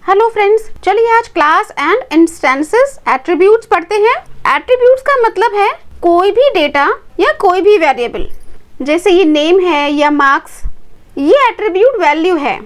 Hello friends, चलिए आज class and instances attributes पढ़ते हैं। एट्रीब्यूट्स का मतलब है कोई भी डेटा या कोई भी वेरिएबल, जैसे ये नेम है या मार्क्स, ये एट्रीब्यूट वैल्यू है।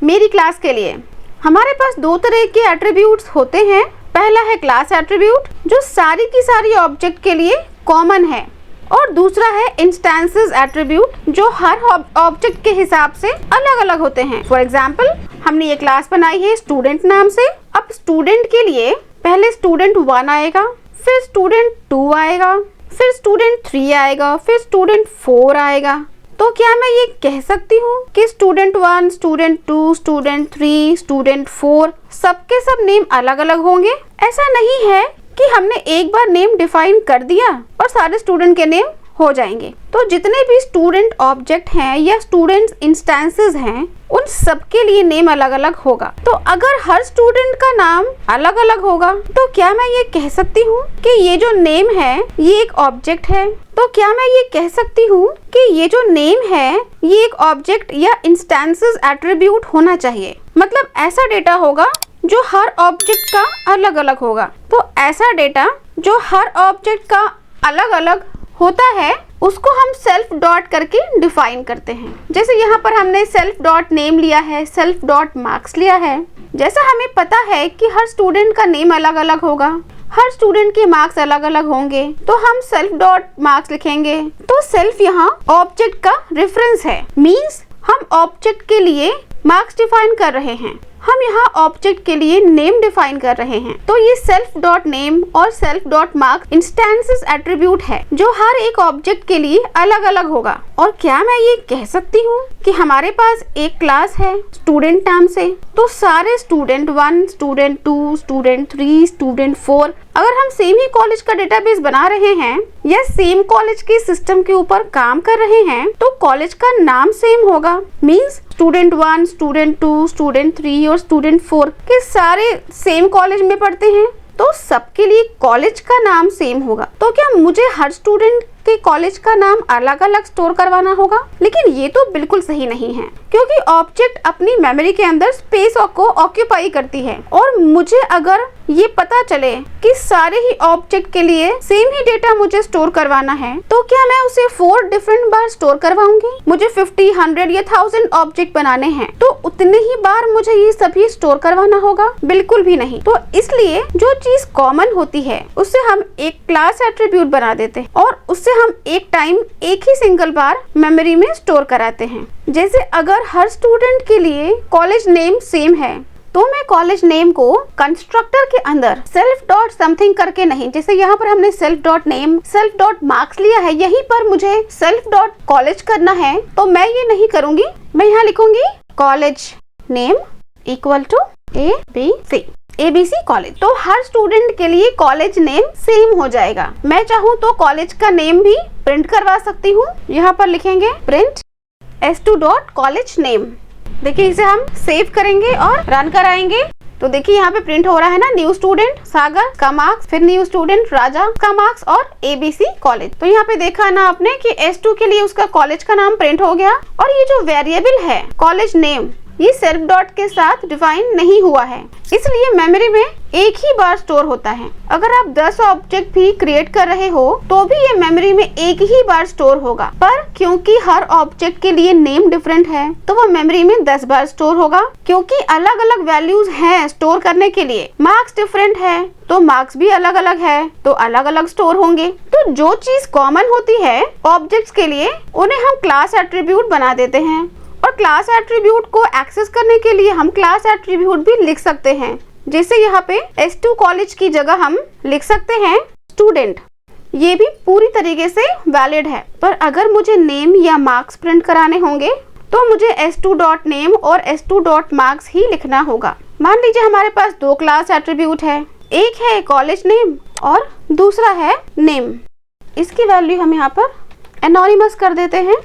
मेरी क्लास के लिए हमारे पास दो तरह के एट्रीब्यूट्स होते हैं। पहला है क्लास एट्रीब्यूट जो सारी की सारी ऑब्जेक्ट के लिए कॉमन है, और दूसरा है इंस्टेंसेस एट्रीब्यूट जो हर ऑब्जेक्ट के हिसाब से अलग अलग होते हैं। फॉर एग्जाम्पल, हमने ये क्लास बनाई है स्टूडेंट नाम से। अब स्टूडेंट के लिए पहले स्टूडेंट 1 आएगा, फिर स्टूडेंट 2 आएगा, फिर स्टूडेंट 3 आएगा, फिर स्टूडेंट 4 आएगा। तो क्या मैं ये कह सकती हूँ कि स्टूडेंट 1, स्टूडेंट 2, स्टूडेंट 3, स्टूडेंट 4 सबके सब नेम अलग अलग होंगे? ऐसा नहीं है कि हमने एक बार नेम डिफाइन कर दिया और सारे स्टूडेंट के नेम हो जाएंगे। तो जितने भी स्टूडेंट ऑब्जेक्ट हैं या स्टूडेंट इंस्टेंसेस हैं, उन सब के लिए नेम अलग अलग होगा। तो अगर हर स्टूडेंट का नाम अलग अलग होगा तो क्या मैं ये कह सकती हूँ कि ये जो नेम है ये एक ऑब्जेक्ट है? तो क्या मैं ये कह सकती हूँ कि ये जो नेम है ये एक ऑब्जेक्ट या इंस्टेंसेस एट्रीब्यूट होना चाहिए? मतलब ऐसा डेटा होगा जो हर ऑब्जेक्ट का अलग अलग होगा। तो ऐसा डेटा जो हर ऑब्जेक्ट का अलग अलग होता है उसको हम सेल्फ डॉट करके डिफाइन करते हैं। जैसे यहाँ पर हमने सेल्फ डॉट नेम लिया है, सेल्फ डॉट मार्क्स लिया है। जैसा हमें पता है कि हर स्टूडेंट का नेम अलग अलग होगा, हर स्टूडेंट के मार्क्स अलग अलग होंगे, तो हम सेल्फ डॉट मार्क्स लिखेंगे। तो सेल्फ यहाँ ऑब्जेक्ट का रेफरेंस है, मीन्स हम ऑब्जेक्ट के लिए मार्क्स डिफाइन कर रहे हैं, हम यहाँ ऑब्जेक्ट के लिए नेम डिफाइन कर रहे हैं। तो ये सेल्फ डॉट नेम और self dot marks instances attribute है जो हर एक ऑब्जेक्ट के लिए अलग अलग होगा। और क्या मैं ये कह सकती हूँ कि हमारे पास एक क्लास है स्टूडेंट नाम से, तो सारे स्टूडेंट 1, स्टूडेंट 2, स्टूडेंट 3, स्टूडेंट 4 अगर हम सेम ही कॉलेज का डेटाबेस बना रहे हैं या सेम कॉलेज के सिस्टम के ऊपर काम कर रहे हैं तो कॉलेज का नाम सेम होगा। मीन्स स्टूडेंट 1, स्टूडेंट 2, स्टूडेंट 3 और स्टूडेंट 4 के सारे सेम कॉलेज में पढ़ते हैं, तो सबके लिए कॉलेज का नाम सेम होगा। तो क्या मुझे हर स्टूडेंट के कॉलेज का नाम अलग अलग स्टोर करवाना होगा? लेकिन ये तो बिल्कुल सही नहीं है, क्योंकि ऑब्जेक्ट अपनी मेमोरी के अंदर स्पेस को ऑक्यूपाई करती है। और मुझे अगर ये पता चले कि सारे ही ऑब्जेक्ट के लिए सेम ही डेटा मुझे स्टोर करवाना है, तो क्या मैं उसे 4 डिफरेंट बार स्टोर करवाऊंगी? मुझे 50, 100 या 1000 ऑब्जेक्ट बनाने हैं, तो उतने ही बार मुझे ये सभी स्टोर करवाना होगा? बिल्कुल भी नहीं। तो इसलिए जो चीज कॉमन होती है उससे हम एक क्लास एट्रीब्यूट बना देते हैं और उससे हम एक टाइम एक ही सिंगल बार मेमोरी में स्टोर कराते हैं। जैसे अगर हर स्टूडेंट के लिए कॉलेज नेम सेम है तो मैं कॉलेज नेम को कंस्ट्रक्टर के अंदर सेल्फ डॉट समथिंग करके नहीं, जैसे यहाँ पर हमने self dot name, self dot marks लिया है, यहीं पर मुझे सेल्फ डॉट कॉलेज करना है, तो मैं ये नहीं करूंगी। मैं यहाँ लिखूंगी college name equal to ABC college. तो हर स्टूडेंट के लिए कॉलेज नेम सेम हो जाएगा। मैं चाहूँ तो कॉलेज का नेम भी प्रिंट करवा सकती हूँ। यहाँ पर लिखेंगे print S2 dot college name. देखिए इसे हम सेव करेंगे और रन कराएंगे, तो देखिए यहाँ पे प्रिंट हो रहा है ना, न्यू स्टूडेंट सागर का मार्क्स, फिर न्यू स्टूडेंट राजा का मार्क्स और ABC कॉलेज। तो यहाँ पे देखा ना आपने कि S2 के लिए उसका कॉलेज का नाम प्रिंट हो गया। और ये जो वेरिएबल है कॉलेज नेम, ये सेल्फ डॉट के साथ डिफाइन नहीं हुआ है, इसलिए मेमोरी में एक ही बार स्टोर होता है। अगर आप 10 ऑब्जेक्ट भी क्रिएट कर रहे हो तो भी ये मेमोरी में एक ही बार स्टोर होगा, पर क्योंकि हर ऑब्जेक्ट के लिए नेम डिफरेंट है तो वो मेमोरी में 10 बार स्टोर होगा। क्योंकि अलग अलग वैल्यूज हैं स्टोर करने के लिए, मार्क्स डिफरेंट है तो मार्क्स भी अलग अलग है, तो अलग अलग स्टोर होंगे। तो जो चीज कॉमन होती है ऑब्जेक्ट्स के लिए उन्हें हम क्लास एट्रीब्यूट बना देते हैं, और क्लास एट्रीब्यूट को एक्सेस करने के लिए हम क्लास एट्रीब्यूट भी लिख सकते हैं। जैसे यहाँ पे S2 कॉलेज की जगह हम लिख सकते हैं स्टूडेंट। ये भी पूरी तरीके से वैलिड है, पर अगर मुझे नेम या मार्क्स प्रिंट कराने होंगे तो मुझे S2 डॉट नेम और S2 डॉट मार्क्स ही लिखना होगा। मान लीजिए हमारे पास 2 क्लास एट्रीब्यूट है, एक है कॉलेज नेम और दूसरा है नेम। इसकी वैल्यू हम यहाँ पर एनोनिमस कर देते हैं।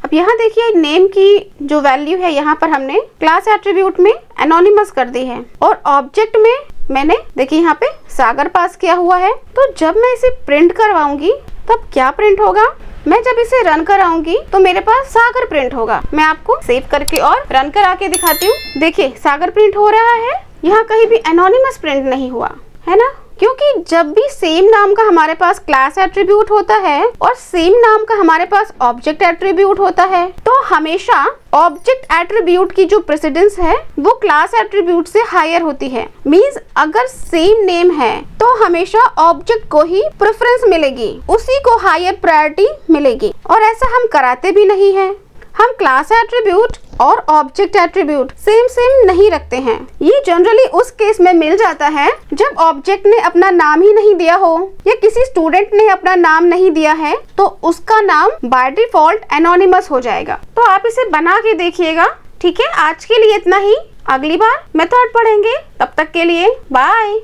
अब यहाँ देखिए नेम की जो वैल्यू है यहाँ पर हमने क्लास एट्रीब्यूट में एनोनिमस कर दी है, और ऑब्जेक्ट में मैंने देखिए यहाँ पे सागर पास किया हुआ है। तो जब मैं इसे प्रिंट करवाऊंगी तब क्या प्रिंट होगा? मैं जब इसे रन कराऊंगी तो मेरे पास सागर प्रिंट होगा। मैं आपको सेव करके और रन करा के दिखाती हूँ। देखिए सागर प्रिंट हो रहा है, यहाँ कहीं भी एनोनिमस प्रिंट नहीं हुआ है ना, क्योंकि जब भी सेम नाम का हमारे पास क्लास एट्रीब्यूट होता है और सेम नाम का हमारे पास ऑब्जेक्ट एट्रीब्यूट होता है तो हमेशा ऑब्जेक्ट एट्रीब्यूट की जो प्रेसिडेंस है वो क्लास एट्रीब्यूट से हायर होती है। मींस अगर सेम नेम है तो हमेशा ऑब्जेक्ट को ही प्रेफरेंस मिलेगी, उसी को हायर प्रायोरिटी मिलेगी। और ऐसा हम कराते भी नहीं है। हम क्लास एट्रीब्यूट और ऑब्जेक्ट एट्रीब्यूट सेम नहीं रखते हैं। ये जनरली उस केस में मिल जाता है जब ऑब्जेक्ट ने अपना नाम ही नहीं दिया हो या किसी स्टूडेंट ने अपना नाम नहीं दिया है तो उसका नाम बाय डिफॉल्ट एनोनिमस हो जाएगा। तो आप इसे बना के देखिएगा। ठीक है, आज के लिए इतना ही। अगली बार मेथड पढ़ेंगे, तब तक के लिए बाय।